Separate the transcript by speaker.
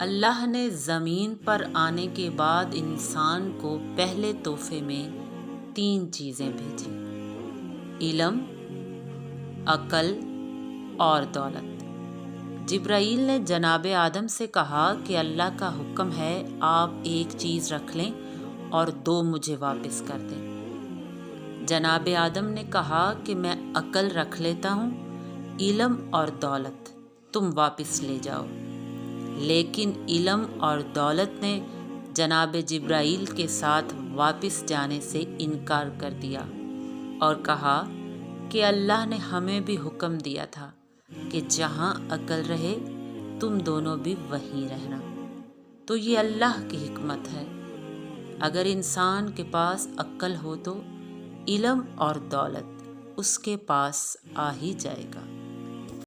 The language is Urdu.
Speaker 1: اللہ نے زمین پر آنے کے بعد انسان کو پہلے تحفے میں 3 چیزیں بھیجی: علم، عقل اور دولت۔ جبرائیل نے جناب آدم سے کہا کہ اللہ کا حکم ہے آپ ایک چیز رکھ لیں اور 2 مجھے واپس کر دیں۔ جناب آدم نے کہا کہ میں عقل رکھ لیتا ہوں، علم اور دولت تم واپس لے جاؤ۔ لیکن علم اور دولت نے جناب جبرائیل کے ساتھ واپس جانے سے انکار کر دیا اور کہا کہ اللہ نے ہمیں بھی حکم دیا تھا کہ جہاں عقل رہے تم دونوں بھی وہیں رہنا۔ تو یہ اللہ کی حکمت ہے، اگر انسان کے پاس عقل ہو تو علم اور دولت اس کے پاس آ ہی جائے گا۔